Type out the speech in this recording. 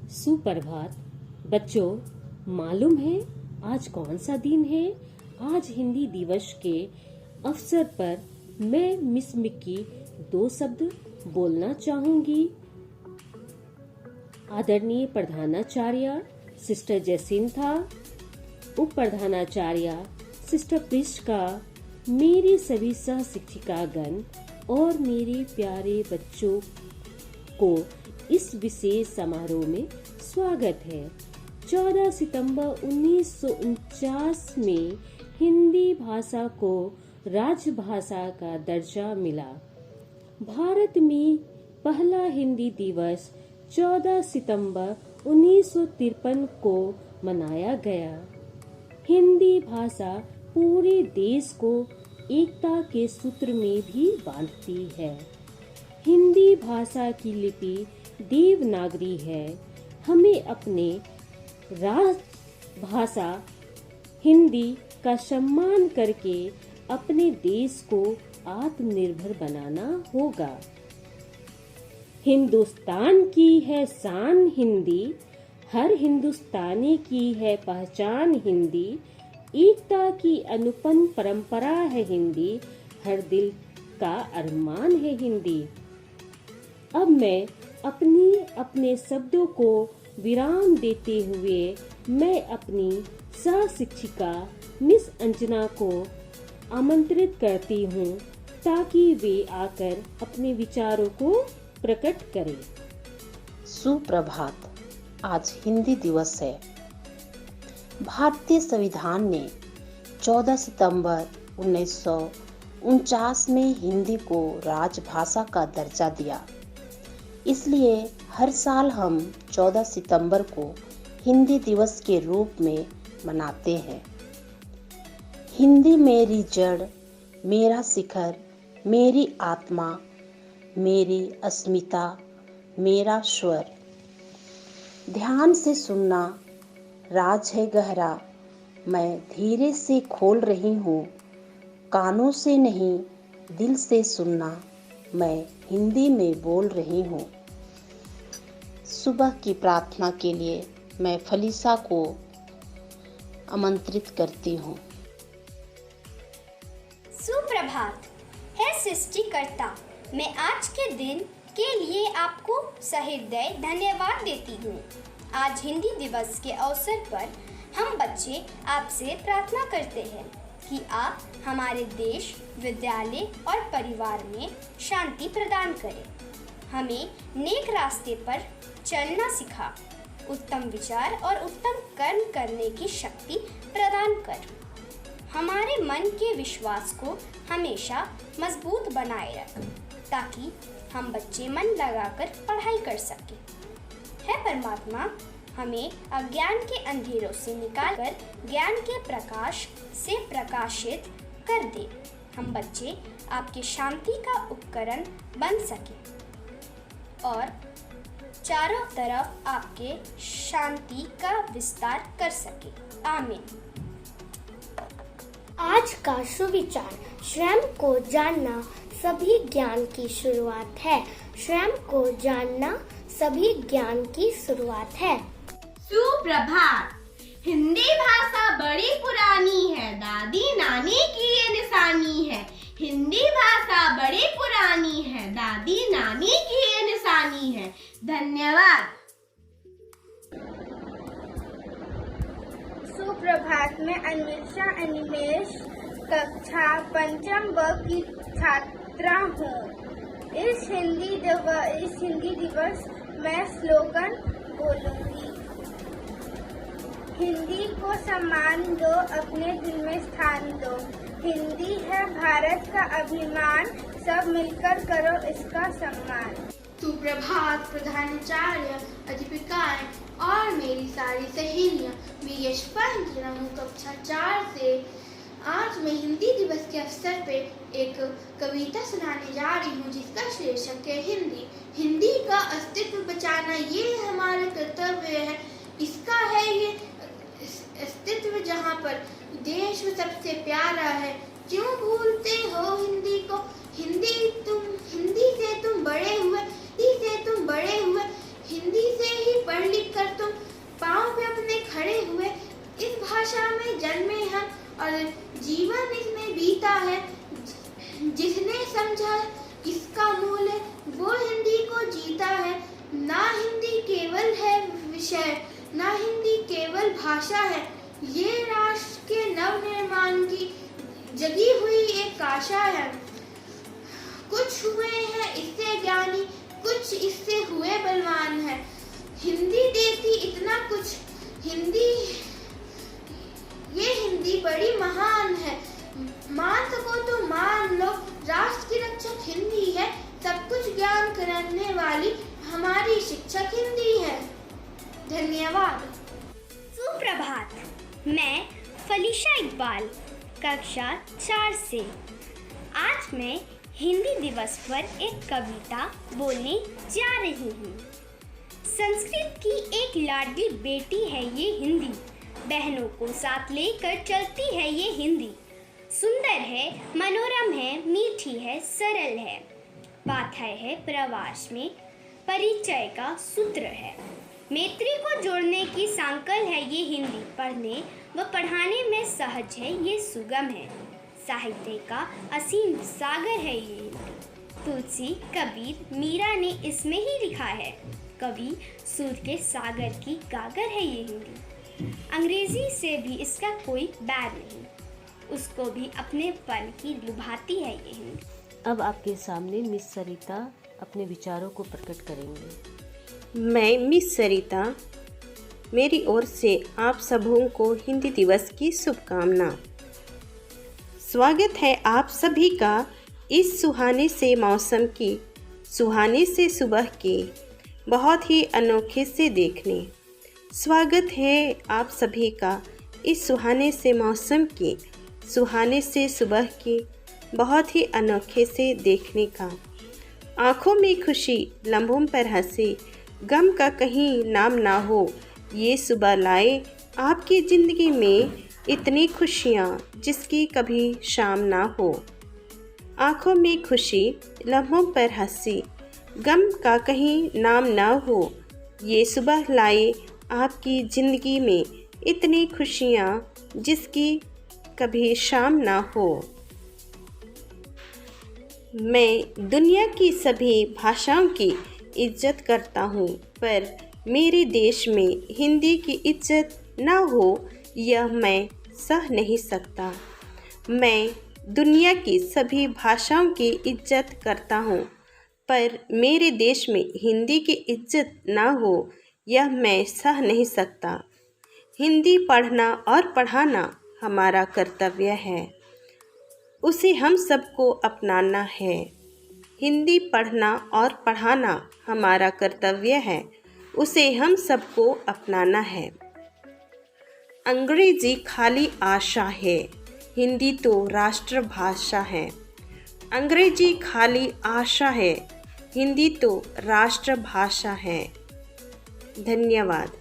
सुप्रभात बच्चों, मालूम है आज कौन सा दिन है? आज हिंदी दिवस के अवसर पर मैं मिस मिक्की 2 शब्द बोलना चाहूंगी। आदरणीय प्रधानाचार्य सिस्टर जैसिंथा, उप प्रधानाचार्य सिस्टर प्रिस्का, मेरे सभी सह शिक्षिकागण और मेरे प्यारे बच्चों को इस विशेष समारोह में स्वागत है। 14 सितंबर 1949 में हिंदी भाषा को राजभाषा का दर्जा मिला। भारत में पहला हिंदी दिवस 14 सितंबर 1953 को मनाया गया। हिंदी भाषा पूरे देश को एकता के सूत्र में भी बांधती है। हिंदी भाषा की लिपि देवनागरी है। हमें अपने राजभाषा हिंदी का सम्मान करके अपने देश को आत्मनिर्भर बनाना होगा। हिंदुस्तान की है शान हिंदी, हर हिंदुस्तानी की है पहचान हिंदी, एकता की अनुपम परंपरा है हिंदी, हर दिल का अरमान है हिंदी। अब मैं अपने शब्दों को विराम देते हुए मैं अपनी सह शिक्षिका मिस अंजना को आमंत्रित करती हूँ ताकि वे आकर अपने विचारों को प्रकट करें। सुप्रभात। आज हिंदी दिवस है। भारतीय संविधान ने 14 सितंबर 1949 में हिंदी को राजभाषा का दर्जा दिया। इसलिए हर साल हम 14 सितंबर को हिंदी दिवस के रूप में मनाते हैं। हिंदी मेरी जड़, मेरा शिखर, मेरी आत्मा, मेरी अस्मिता, मेरा स्वर। ध्यान से सुनना, राज है गहरा, मैं धीरे से खोल रही हूँ। कानों से नहीं, दिल से सुनना, मैं हिंदी में बोल रही हूँ। सुबह की प्रार्थना के लिए मैं फलीसा को आमंत्रित करती हूँ। सुप्रभात है सृष्टिकर्ता, मैं आज के दिन के लिए आपको सहृदय धन्यवाद देती हूँ। आज हिंदी दिवस के अवसर पर हम बच्चे आपसे प्रार्थना करते हैं कि आप हमारे देश, विद्यालय और परिवार में शांति प्रदान करें। हमें नेक रास्ते पर चलना सिखा, उत्तम विचार और उत्तम कर्म करने की शक्ति प्रदान कर। हमारे मन के विश्वास को हमेशा मजबूत बनाए रख ताकि हम बच्चे मन लगाकर पढ़ाई कर सकें। है परमात्मा, हमें अज्ञान के अंधेरों से निकालकर ज्ञान के प्रकाश से प्रकाशित कर दे। हम बच्चे आपके शांति का उपकरण बन सके और चारों तरफ आपके शांति का विस्तार कर सके। आमीन। आज का सुविचार, स्वयं को जानना सभी ज्ञान की शुरुआत है। स्वयं को जानना सभी ज्ञान की शुरुआत है। सुप्रभात। हिंदी भाषा बड़ी पुरानी है, दादी नानी की ये निशानी है। हिंदी भाषा बड़ी पुरानी है, दादी नानी की ये निशानी है। धन्यवाद। सुप्रभात। मैं अन्वेषा अनिमेश कक्षा 5 ब की छात्रा हूँ। इस हिंदी दिवस मैं स्लोगन बोलूँगी। हिंदी को सम्मान दो, अपने दिल में स्थान दो। हिंदी है भारत का अभिमान, सब मिलकर करो इसका सम्मान। सुप्रभात प्रधानाचार्य, अध्यापिकाएं और मेरी सारी सहेलियां। मैं यशवंत हूँ कक्षा 4 से। आज मैं हिंदी दिवस के अवसर पे एक कविता सुनाने जा रही हूँ जिसका शीर्षक है हिंदी। हिंदी का अस्तित्व बचाना ये हमारा कर्तव्य है। इसका है ये अस्तित्व जहाँ पर देश में सबसे प्यारा है। क्यों भूलते हो हिंदी को? हिंदी से तुम बड़े हुए, हिंदी से तुम बड़े हुए, हिंदी से ही पढ़ लिख कर समझाए इसका मूल्य, वो हिंदी को जीता है। ना हिंदी केवल है विषय, ना हिंदी केवल भाषा है, ये राष्ट्र के नवनिर्माण की जगी हुई एक आशा है। कुछ हुए हैं इससे ज्ञानी, कुछ इससे हुए बलवान है। हिंदी देती इतना कुछ, ये हिंदी बड़ी महान है। मान सको तो मान लो, राष्ट्र की रक्षक हिंदी है। सब कुछ ज्ञान कराने वाली हमारी शिक्षक हिंदी है। धन्यवाद। सुप्रभात। मैं फलीशा इकबाल, कक्षा 4 से। आज मैं हिंदी दिवस पर एक कविता बोलने जा रही हूँ। संस्कृत की एक लाडली बेटी है ये हिंदी, बहनों को साथ लेकर चलती है ये हिंदी। सुंदर है, मनोरम है, मीठी है, सरल है, पाथय है प्रवास में, परिचय का सूत्र है। मैत्री को जोड़ने की सांकल है ये हिंदी, पढ़ने व पढ़ाने में सहज है ये सुगम है। साहित्य का असीम सागर है ये हिंदी, तुलसी कबीर मीरा ने इसमें ही लिखा है। कवि सुर के सागर की गागर है ये हिंदी, अंग्रेजी से भी इसका कोई बैर नहीं, उसको भी अपने पन की लुभाती है ये हिंदी। अब आपके सामने मिस सरिता अपने विचारों को प्रकट करेंगे। मैं मिस सरिता, मेरी ओर से आप सबों को हिंदी दिवस की शुभकामना। स्वागत है आप सभी का इस सुहाने से मौसम की, सुहाने से सुबह के, बहुत ही अनोखे से देखने। स्वागत है आप सभी का इस सुहाने से मौसम की, सुहाने से सुबह की, बहुत ही अनोखे से देखने का। आँखों में खुशी, लम्हों पर हंसी, गम का कहीं नाम ना हो, ये सुबह लाए आपकी ज़िंदगी में इतनी खुशियाँ जिसकी कभी शाम ना हो। आँखों में खुशी, लम्हों पर हंसी, गम का कहीं नाम ना हो, ये सुबह लाए आपकी ज़िंदगी में इतनी खुशियाँ जिसकी कभी शाम ना हो। मैं दुनिया की सभी भाषाओं की इज्जत करता हूँ, पर मेरे देश में हिंदी की इज्जत ना हो यह मैं सह नहीं सकता। मैं दुनिया की सभी भाषाओं की इज्जत करता हूँ, पर मेरे देश में हिंदी की इज्जत ना हो यह मैं सह नहीं सकता। हिंदी पढ़ना और पढ़ाना हमारा कर्तव्य है, उसे हम सबको अपनाना है। हिंदी पढ़ना और पढ़ाना हमारा कर्तव्य है, उसे हम सबको अपनाना है। अंग्रेजी खाली आशा है, हिंदी तो राष्ट्रभाषा है। अंग्रेजी खाली आशा है, हिंदी तो राष्ट्रभाषा है। धन्यवाद।